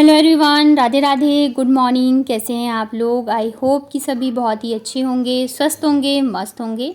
Hello everyone, Radhe Radhe, good morning. कैसे हैं आप लोग? आई होप कि सभी बहुत ही अच्छे होंगे, स्वस्थ होंगे, मस्त होंगे।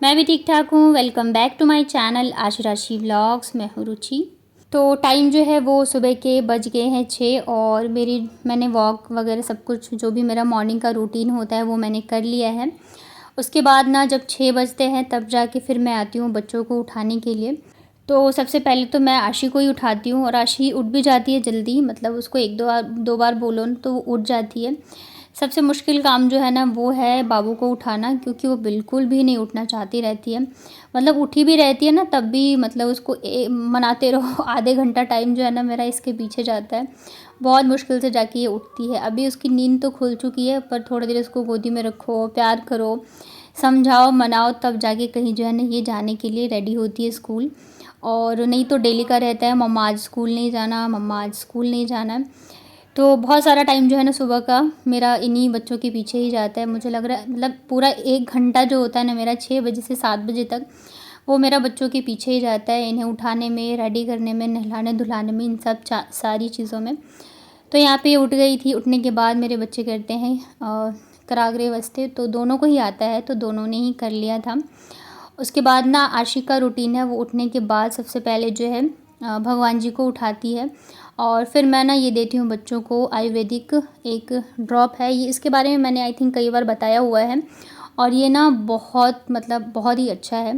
मैं भी ठीक ठाक हूँ। Welcome back to my channel Ashurashi vlogs. मैं हूँ रुचि। तो टाइम जो है वो सुबह के बज गए हैं 6 और मैंने वॉक वगैरह सब कुछ जो भी मेरा मॉर्निंग का रूटीन होता है वो मैंने कर लिया है। उसके बाद ना जब 6 बजते हैं तब जाके फिर मैं आती हूँ बच्चों को उठाने के लिए। तो सबसे पहले तो मैं आशी को ही उठाती हूँ और आशी उठ भी जाती है जल्दी, मतलब उसको एक दो बार बोलो न तो वो उठ जाती है। सबसे मुश्किल काम जो है ना वो है बाबू को उठाना, क्योंकि वो बिल्कुल भी नहीं उठना चाहती रहती है। मतलब उठी भी रहती है ना तब भी मतलब उसको मनाते रहो आधे घंटा टाइम जो है ना मेरा इसके पीछे जाता है। बहुत मुश्किल से जाके ये उठती है। अभी उसकी नींद तो खुल चुकी है, पर थोड़ी देर उसको गोदी में रखो, प्यार करो, समझाओ, मनाओ, तब जाके कहीं जो है ना ये जाने के लिए रेडी होती है स्कूल। और नहीं तो डेली का रहता है मम्मा आज स्कूल नहीं जाना, मम्मा आज स्कूल नहीं जाना। तो बहुत सारा टाइम जो है ना सुबह का मेरा इन्हीं बच्चों के पीछे ही जाता है। मुझे लग रहा है मतलब पूरा 1 घंटा जो होता है ना मेरा 6 बजे से 7 बजे तक वो मेरा बच्चों के पीछे ही जाता है, इन्हें उठाने में, रेडी करने में, नहलाने धुलाने में, इन सब सारी चीज़ों में। तो यहाँ पे उठ गई थी। उठने के बाद मेरे बच्चे करते हैं कराग्रे वस्ते, तो दोनों को ही आता है तो दोनों ने ही कर लिया था। उसके बाद ना आशी का रूटीन है, वो उठने के बाद सबसे पहले जो है भगवान जी को उठाती है और फिर मैं ना ये देती हूँ बच्चों को आयुर्वेदिक एक ड्रॉप है। ये इसके बारे में मैंने आई थिंक कई बार बताया हुआ है और ये ना बहुत मतलब बहुत ही अच्छा है।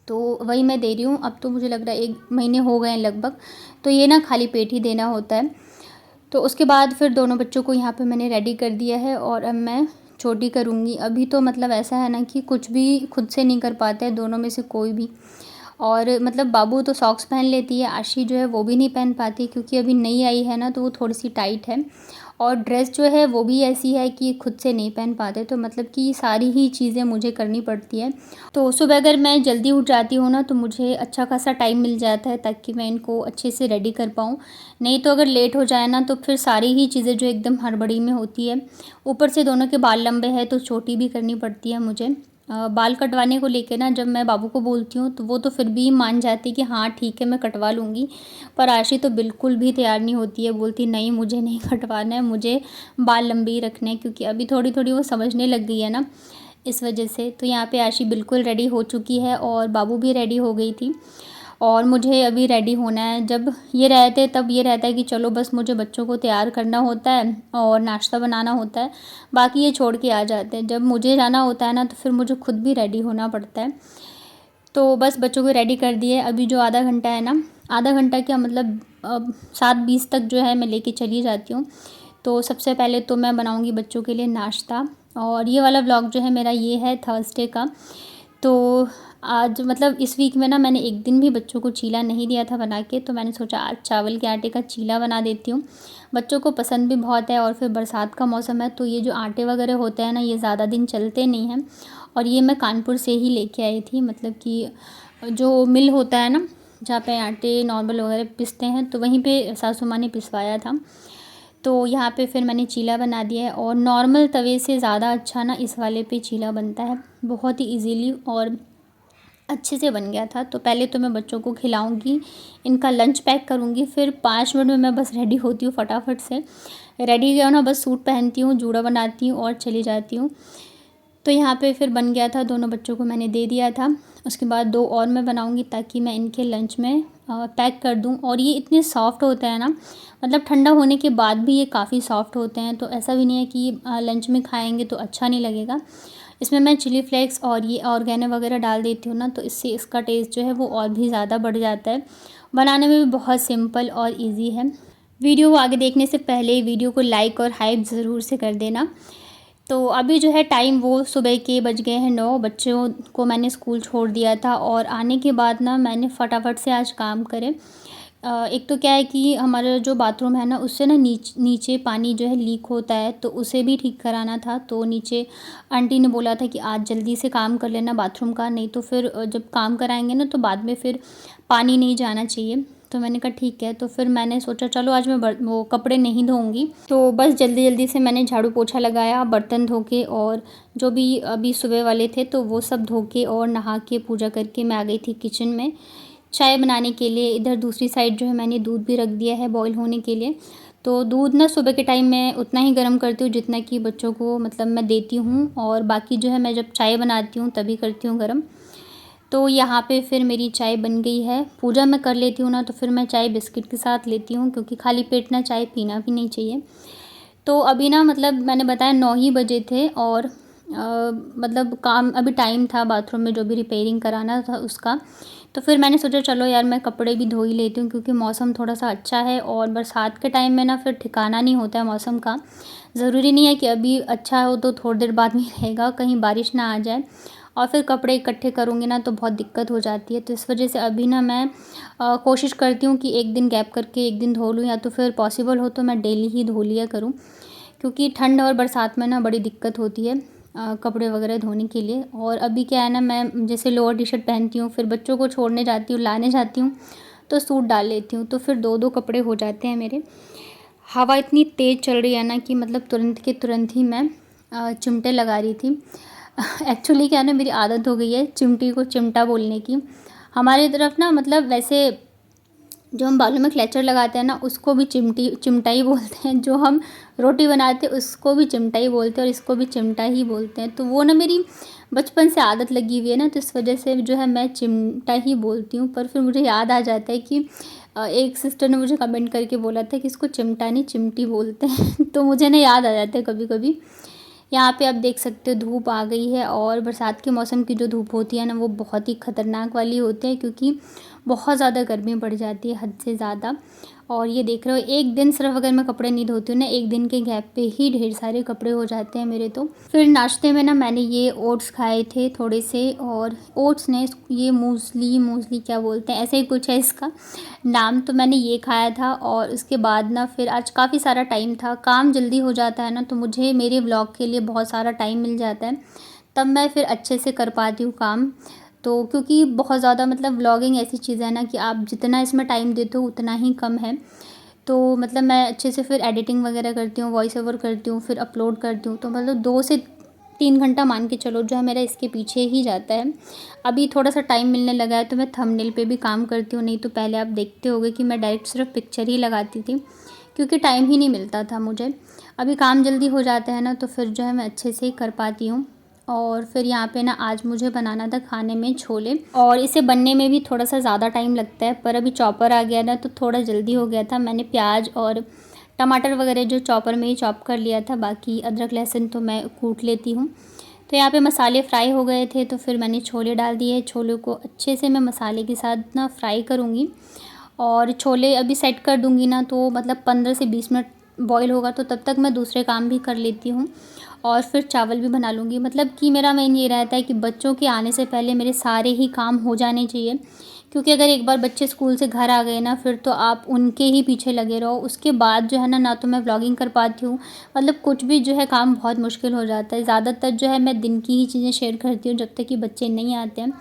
तो वही मैं दे रही हूँ। अब तो मुझे लग रहा है 1 महीने हो गए हैं लगभग। तो ये ना खाली पेट ही देना होता है। तो उसके बाद फिर दोनों बच्चों को यहाँ पे मैंने रेडी कर दिया है और अब मैं छोटी करूँगी। अभी तो मतलब ऐसा है ना कि कुछ भी खुद से नहीं कर पाते हैं दोनों में से कोई भी। और मतलब बाबू तो सॉक्स पहन लेती है, आशी जो है वो भी नहीं पहन पाती क्योंकि अभी नई आई है ना तो वो थोड़ी सी टाइट है। और ड्रेस जो है वो भी ऐसी है कि खुद से नहीं पहन पाते, तो मतलब कि सारी ही चीज़ें मुझे करनी पड़ती है। तो सुबह अगर मैं जल्दी उठ जाती हूँ ना तो मुझे अच्छा खासा टाइम मिल जाता है ताकि मैं इनको अच्छे से रेडी कर पाऊँ। नहीं तो अगर लेट हो जाए ना तो फिर सारी ही चीज़ें जो एकदम हड़बड़ी में होती है। ऊपर से दोनों के बाल लंबे हैं तो छोटी भी करनी पड़ती है मुझे। बाल कटवाने को लेके ना जब मैं बाबू को बोलती हूँ तो वो तो फिर भी मान जाती है कि हाँ ठीक है मैं कटवा लूँगी। पर आशी तो बिल्कुल भी तैयार नहीं होती है, बोलती नहीं मुझे नहीं कटवाना है, मुझे बाल लंबे ही रखने हैं, क्योंकि अभी थोड़ी थोड़ी वो समझने लग गई है ना इस वजह से। तो यहाँ पे आशी बिल्कुल रेडी हो चुकी है और बाबू भी रेडी हो गई थी और मुझे अभी रेडी होना है। जब ये रहते तब ये रहता है कि चलो बस मुझे बच्चों को तैयार करना होता है और नाश्ता बनाना होता है, बाकी ये छोड़ के आ जाते हैं। जब मुझे जाना होता है ना तो फिर मुझे खुद भी रेडी होना पड़ता है। तो बस बच्चों को रेडी कर दिए। अभी जो आधा घंटा है ना, आधा घंटा क्या मतलब 7:20 तक जो है मैं लेके चली जाती हूँ। तो सबसे पहले तो मैं बनाऊँगी बच्चों के लिए नाश्ता। और ये वाला व्लॉग जो है मेरा ये है थर्सडे का। तो आज मतलब इस वीक में ना मैंने एक दिन भी बच्चों को चीला नहीं दिया था बना के, तो मैंने सोचा आज चावल के आटे का चीला बना देती हूँ। बच्चों को पसंद भी बहुत है और फिर बरसात का मौसम है तो ये जो आटे वगैरह होते हैं ना ये ज़्यादा दिन चलते नहीं हैं। और ये मैं कानपुर से ही लेके आई थी, मतलब कि जो मिल होता है ना जहाँ पे आटे नॉर्मल वगैरह पिसते हैं तो वहीं पे सासू माँ ने पिसवाया था। तो यहाँ पे फिर मैंने चीला बना दिया है और नॉर्मल तवे से ज़्यादा अच्छा ना इस वाले पे चीला बनता है, बहुत ही इजीली और अच्छे से बन गया था। तो पहले तो मैं बच्चों को खिलाऊंगी, इनका लंच पैक करूंगी, फिर 5 मिनट में मैं बस रेडी होती हूँ फटाफट से। रेडी गया ना बस सूट पहनती हूँ, जूड़ा बनाती हूँ और चली जाती हूँ। तो यहाँ पे फिर बन गया था, दोनों बच्चों को मैंने दे दिया था। उसके बाद 2 और मैं बनाऊँगी ताकि मैं इनके लंच में पैक कर दूँ। और ये इतने सॉफ्ट होते हैं ना, मतलब ठंडा होने के बाद भी ये काफ़ी सॉफ्ट होते हैं। तो ऐसा भी नहीं है कि लंच में खाएंगे तो अच्छा नहीं लगेगा। इसमें मैं चिली फ्लेक्स और ये ऑर्गेनो वगैरह डाल देती हूँ ना, तो इससे इसका टेस्ट जो है वो और भी ज़्यादा बढ़ जाता है। बनाने में भी बहुत सिंपल और इजी है। वीडियो को आगे देखने से पहले वीडियो को लाइक और हाइप ज़रूर से कर देना। तो अभी जो है टाइम वो सुबह के बज गए हैं 9। बच्चों को मैंने स्कूल छोड़ दिया था और आने के बाद ना मैंने फटाफट से आज काम करे। एक तो क्या है कि हमारा जो बाथरूम है ना उससे ना नीचे पानी जो है लीक होता है, तो उसे भी ठीक कराना था। तो नीचे आंटी ने बोला था कि आज जल्दी से काम कर लेना बाथरूम का, नहीं तो फिर जब काम कराएंगे ना तो बाद में फिर पानी नहीं जाना चाहिए। तो मैंने कहा ठीक है। तो फिर मैंने सोचा चलो आज मैं वो कपड़े नहीं धोऊंगी, तो बस जल्दी जल्दी से मैंने झाड़ू पोछा लगाया, बर्तन धो के और जो भी अभी सुबह वाले थे तो वो सब धो के और नहा के पूजा करके मैं आ गई थी किचन में चाय बनाने के लिए। इधर दूसरी साइड जो है मैंने दूध भी रख दिया है बॉईल होने के लिए। तो दूध ना सुबह के टाइम मैं उतना ही गर्म करती हूँ जितना कि बच्चों को मतलब मैं देती हूँ, और बाकी जो है मैं जब चाय बनाती हूँ तभी करती हूँ गर्म। तो यहाँ पे फिर मेरी चाय बन गई है। पूजा मैं कर लेती हूँ ना, तो फिर मैं चाय बिस्किट के साथ लेती हूँ, क्योंकि खाली पेट ना चाय पीना भी नहीं चाहिए। तो अभी ना मतलब मैंने बताया 9 ही बजे थे, और मतलब काम अभी टाइम था बाथरूम में जो भी रिपेयरिंग कराना था उसका। तो फिर मैंने सोचा चलो यार मैं कपड़े भी धो ही लेती हूँ, क्योंकि मौसम थोड़ा सा अच्छा है, और बरसात के टाइम में ना फिर ठिकाना नहीं होता है मौसम का। ज़रूरी नहीं है कि अभी अच्छा हो तो थोड़ी देर बाद में रहेगा, कहीं बारिश ना आ जाए, और फिर कपड़े इकट्ठे करूँगी ना तो बहुत दिक्कत हो जाती है। तो इस वजह से अभी ना मैं कोशिश करती हूँ कि एक दिन गैप करके एक दिन धो लूँ, या तो फिर पॉसिबल हो तो मैं डेली ही धो लिया करूँ, क्योंकि ठंड और बरसात में ना बड़ी दिक्कत होती है कपड़े वगैरह धोने के लिए। और अभी क्या है ना, मैं जैसे लोअर टी शर्ट पहनती हूँ, फिर बच्चों को छोड़ने जाती हूँ, लाने जाती हूँ, तो सूट डाल लेती हूँ, तो फिर 2-2 कपड़े हो जाते हैं मेरे। हवा इतनी तेज़ चल रही है ना कि मतलब तुरंत के तुरंत ही मैं चिमटे लगा रही थी। एक्चुअली क्या है ना, मेरी आदत हो गई है चिमटी को चिमटा बोलने की। हमारी तरफ ना मतलब वैसे जो हम बालों में क्लेचर लगाते हैं ना उसको भी चिमटा ही बोलते हैं, जो हम रोटी बनाते हैं उसको भी चिमटा ही बोलते हैं, और इसको भी चिमटा ही बोलते हैं। तो वो ना मेरी बचपन से आदत लगी हुई है ना, तो इस वजह से जो है मैं चिमटा ही बोलती हूँ। पर फिर मुझे याद आ जाता है कि एक सिस्टर ने मुझे कमेंट करके बोला था कि इसको चिमटा नहीं चिमटी बोलते हैं। तो मुझे ना याद आ जाता है कभी कभी। यहाँ पे आप देख सकते हो धूप आ गई है, और बरसात के मौसम की जो धूप होती है ना वो बहुत ही ख़तरनाक वाली होती है, क्योंकि बहुत ज़्यादा गर्मी बढ़ जाती है हद से ज़्यादा। और ये देख रहे हो एक दिन सिर्फ अगर मैं कपड़े नहीं धोती हूँ ना, एक दिन के गैप पे ही ढेर सारे कपड़े हो जाते हैं मेरे। तो फिर नाश्ते में ना मैंने ये ओट्स खाए थे थोड़े से, और ओट्स ने ये मूसली क्या बोलते हैं ऐसे ही कुछ है इसका नाम, तो मैंने ये खाया था। और उसके बाद ना फिर आज काफ़ी सारा टाइम था, काम जल्दी हो जाता है ना, तो मुझे मेरे व्लॉग के लिए बहुत सारा टाइम मिल जाता है, तब मैं फिर अच्छे से कर पाती हूँ काम। तो क्योंकि बहुत ज़्यादा मतलब व्लॉगिंग ऐसी चीज़ है ना कि आप जितना इसमें टाइम देते हो उतना ही कम है। तो मतलब मैं अच्छे से फिर एडिटिंग वगैरह करती हूँ, वॉइस ओवर करती हूँ, फिर अपलोड करती हूँ, तो मतलब 2 से 3 घंटा मान के चलो जो है मेरा इसके पीछे ही जाता है। अभी थोड़ा सा टाइम मिलने लगा है तो मैं थंबनेल पे भी काम करती हूँ, नहीं तो पहले आप देखते होगे कि मैं डायरेक्ट सिर्फ पिक्चर ही लगाती थी, क्योंकि टाइम ही नहीं मिलता था मुझे। अभी काम जल्दी हो जाता है ना, तो फिर जो है मैं अच्छे से ही कर पाती हूँ। और फिर यहाँ पे ना आज मुझे बनाना था खाने में छोले, और इसे बनने में भी थोड़ा सा ज़्यादा टाइम लगता है, पर अभी चॉपर आ गया ना तो थोड़ा जल्दी हो गया था। मैंने प्याज और टमाटर वगैरह जो चॉपर में ही चॉप कर लिया था, बाकी अदरक लहसुन तो मैं कूट लेती हूँ। तो यहाँ पे मसाले फ्राई हो गए थे, तो फिर मैंने छोले डाल दिए। छोले को अच्छे से मैं मसाले के साथ ना फ्राई करूँगी, और छोले अभी सेट कर दूँगी ना, तो मतलब 15 से 20 मिनट बॉईल होगा, तो तब तक मैं दूसरे काम भी कर लेती हूँ, और फिर चावल भी बना लूँगी। मतलब कि मेरा मेन ये रहता है कि बच्चों के आने से पहले मेरे सारे ही काम हो जाने चाहिए, क्योंकि अगर एक बार बच्चे स्कूल से घर आ गए ना, फिर तो आप उनके ही पीछे लगे रहो। उसके बाद जो है ना, ना तो मैं व्लॉगिंग कर पाती हूँ, मतलब कुछ भी जो है काम बहुत मुश्किल हो जाता है। ज़्यादातर जो है मैं दिन की ही चीज़ें शेयर करती हूँ जब तक कि बच्चे नहीं आते हैं,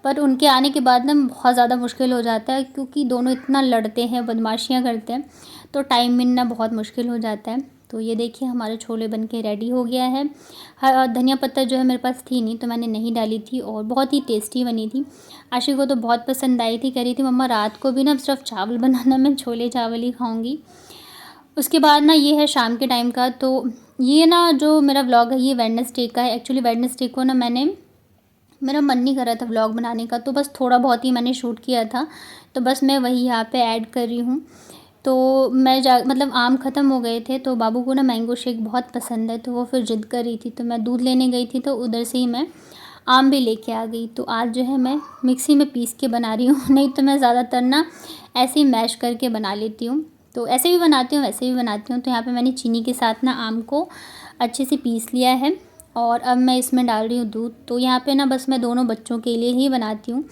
पर उनके आने के बाद ना बहुत ज़्यादा मुश्किल हो जाता है, क्योंकि दोनों इतना लड़ते हैं, बदमाशियाँ करते हैं, तो टाइम मिलना बहुत मुश्किल हो जाता है। तो ये देखिए हमारे छोले बन के रेडी हो गया है। धनिया पत्ता जो है मेरे पास थी नहीं, तो मैंने नहीं डाली थी, और बहुत ही टेस्टी बनी थी। आशी को तो बहुत पसंद आई थी, कह रही थी मम्मा रात को भी ना सिर्फ चावल बनाना, मैं छोले चावल ही खाऊंगी। उसके बाद ना ये है शाम के टाइम का। तो ये ना जो मेरा व्लॉग है ये वेडनेसडे का है। एक्चुअली वेडनेसडे को ना मेरा मन नहीं कर रहा था व्लॉग बनाने का, तो बस थोड़ा बहुत ही मैंने शूट किया था, तो बस मैं वही यहाँ पे ऐड कर रही हूँ। तो मैं मतलब आम ख़त्म हो गए थे, तो बाबू को ना मैंगो शेक बहुत पसंद है, तो वो फिर ज़िद कर रही थी, तो मैं दूध लेने गई थी, तो उधर से ही मैं आम भी लेके आ गई। तो आज जो है मैं मिक्सी में पीस के बना रही हूँ, नहीं तो मैं ज़्यादातर ना ऐसे ही मैश करके बना लेती हूँ। तो ऐसे भी बनाती हूँ, वैसे भी बनाती हूँ। तो यहाँ पे मैंने चीनी के साथ ना आम को अच्छे से पीस लिया है, और अब मैं इसमें डाल रही हूँ दूध। तो यहाँ पे ना बस मैं दोनों बच्चों के लिए ही बनाती हूँ,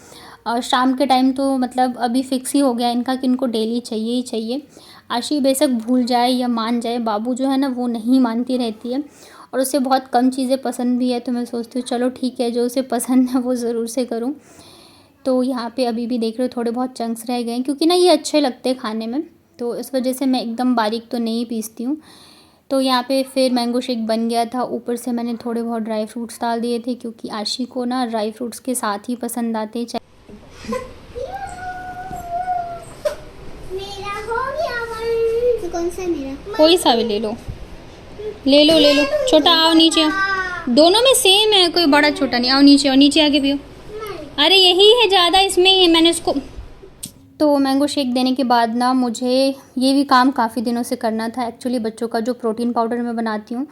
और शाम के टाइम तो मतलब अभी फ़िक्स ही हो गया इनका कि इनको डेली चाहिए ही चाहिए। आशी बेशक भूल जाए या मान जाए, बाबू जो है ना वो नहीं मानती रहती है, और उसे बहुत कम चीज़ें पसंद भी है, तो मैं सोचती हूँ चलो ठीक है, जो उसे पसंद है वो ज़रूर से करूँ। तो यहाँ पे अभी भी देख रहे हो थोड़े बहुत चंक्स रह गए हैं, क्योंकि ना ये अच्छे लगते हैं खाने में, तो इस वजह से मैं एकदम बारीक तो नहीं पीसती हूँ। तो यहाँ पे फिर मैंगो शेक बन गया था। ऊपर से मैंने थोड़े बहुत ड्राई फ्रूट्स डाल दिए थे, क्योंकि आशी को ना ड्राई फ्रूट्स के साथ ही पसंद आते हैं। मेरा हो गया मन, कौन सा मेरा? कोई सा भी ले लो, ले लो ले लो। छोटा आओ नीचे आओ। दोनों में सेम है, कोई बड़ा छोटा नहीं। आओ नीचे आओ, नीचे आके पियो। अरे यही है, ज़्यादा इसमें ही है, मैंने उसको। तो मैंगो शेक देने के बाद ना मुझे ये भी काम काफ़ी दिनों से करना था। एक्चुअली बच्चों का जो प्रोटीन पाउडर मैं बनाती हूँ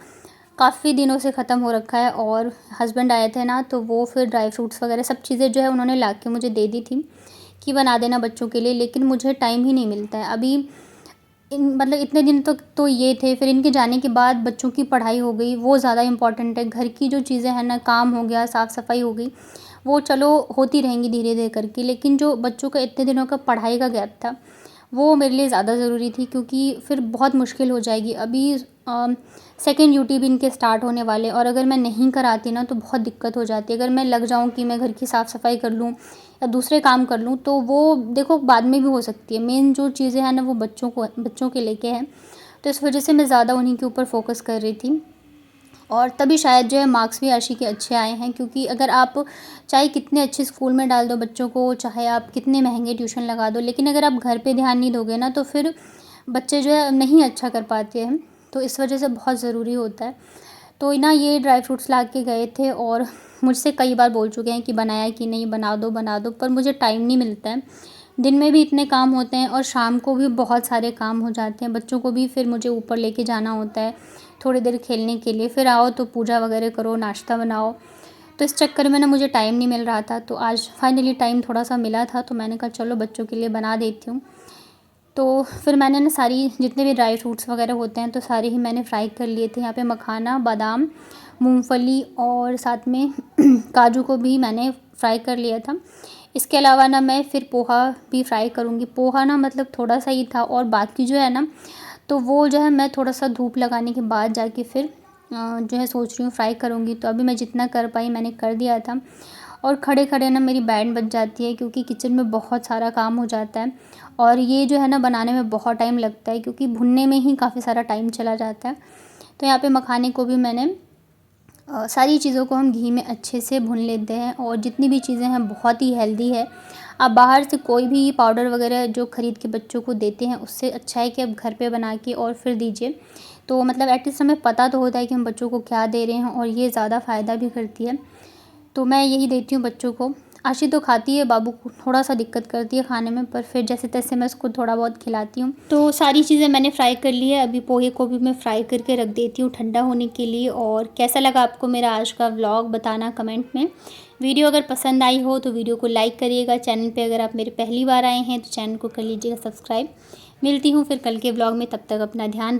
काफ़ी दिनों से ख़त्म हो रखा है, और हस्बैंड आए थे ना, तो वो फिर ड्राई फ्रूट्स वगैरह सब चीज़ें जो है उन्होंने ला के मुझे दे दी थी कि बना देना बच्चों के लिए, लेकिन मुझे टाइम ही नहीं मिलता है अभी। मतलब इतने दिन तक तो ये थे, फिर इनके जाने के बाद बच्चों की पढ़ाई हो गई, वो ज़्यादा इम्पॉर्टेंट है। घर की जो चीज़ें हैं ना, काम हो गया, साफ़ सफाई हो गई, वो चलो होती रहेंगी धीरे धीरे करके, लेकिन जो बच्चों का इतने दिनों का पढ़ाई का गैप था वो मेरे लिए ज़्यादा ज़रूरी थी, क्योंकि फिर बहुत मुश्किल हो जाएगी। अभी सेकेंड यूटी भी इनके स्टार्ट होने वाले, और अगर मैं नहीं कराती ना तो बहुत दिक्कत हो जाती है। अगर मैं लग जाऊँ कि मैं घर की साफ़ सफाई कर लूँ या दूसरे काम कर लूँ, तो वो देखो बाद में भी हो सकती है। मेन जो चीज़ें हैं ना वो बच्चों के लेके हैं, तो इस वजह से मैं ज़्यादा उन्हीं के ऊपर फोकस कर रही थी, और तभी शायद जो है मार्क्स भी आशी के अच्छे आए हैं। क्योंकि अगर आप चाहे कितने अच्छे स्कूल में डाल दो बच्चों को, चाहे आप कितने महंगे ट्यूशन लगा दो, लेकिन अगर आप घर पे ध्यान नहीं दोगे ना तो फिर बच्चे जो है नहीं अच्छा कर पाते हैं। तो इस वजह से बहुत ज़रूरी होता है। तो ना ये ड्राई फ्रूट्स ला के गए थे, और मुझसे कई बार बोल चुके हैं कि बनाया कि नहीं, बना दो, पर मुझे टाइम नहीं मिलता है। दिन में भी इतने काम होते हैं और शाम को भी बहुत सारे काम हो जाते हैं। बच्चों को भी फिर मुझे ऊपर लेके जाना होता है थोड़ी देर खेलने के लिए, फिर आओ तो पूजा वगैरह करो, नाश्ता बनाओ। तो इस चक्कर में ना मुझे टाइम नहीं मिल रहा था। तो आज फाइनली टाइम थोड़ा सा मिला था, तो मैंने कहा चलो बच्चों के लिए बना देती हूँ। तो फिर मैंने ना सारी जितने भी ड्राई फ्रूट्स वगैरह होते हैं तो सारे ही मैंने फ्राई कर लिए थे। यहाँ पे मखाना, बादाम, मूंगफली और साथ में काजू को भी मैंने फ्राई कर लिया था। इसके अलावा ना मैं फिर पोहा भी फ्राई करूँगी। पोहा ना मतलब थोड़ा सा ही था, और बाकी जो है ना तो वो जो है मैं थोड़ा सा धूप लगाने के बाद जाके फिर जो है सोच रही हूँ फ्राई करूँगी। तो अभी मैं जितना कर पाई मैंने कर दिया था, और खड़े खड़े ना मेरी बैंड बज जाती है, क्योंकि किचन में बहुत सारा काम हो जाता है, और ये जो है ना बनाने में बहुत टाइम लगता है, क्योंकि भुनने में ही काफ़ी सारा टाइम चला जाता है। तो यहाँ पे मखाने को भी मैंने सारी चीज़ों को हम घी में अच्छे से भून लेते हैं, और जितनी भी चीज़ें हैं बहुत ही हेल्दी है। आप बाहर से कोई भी पाउडर वगैरह जो ख़रीद के बच्चों को देते हैं, उससे अच्छा है कि आप घर पे बना के और फिर दीजिए। तो मतलब एटलीस्ट हमें पता तो होता है कि हम बच्चों को क्या दे रहे हैं, और ये ज़्यादा फ़ायदा भी करती है। तो मैं यही देती हूँ बच्चों को। आशी तो खाती है, बाबू को थोड़ा सा दिक्कत करती है खाने में, पर फिर जैसे तैसे मैं उसको थोड़ा बहुत खिलाती हूँ। तो सारी चीज़ें मैंने फ्राई कर ली है। अभी पोहे को भी मैं फ्राई करके रख देती हूँ ठंडा होने के लिए। और कैसा लगा आपको मेरा आज का व्लॉग बताना कमेंट में। वीडियो अगर पसंद आई हो तो वीडियो को लाइक करिएगा। चैनल पर अगर आप मेरे पहली बार आए हैं तो चैनल को कर लीजिएगा सब्सक्राइब। मिलती हूँ फिर कल के व्लॉग में, तब तक अपना ध्यान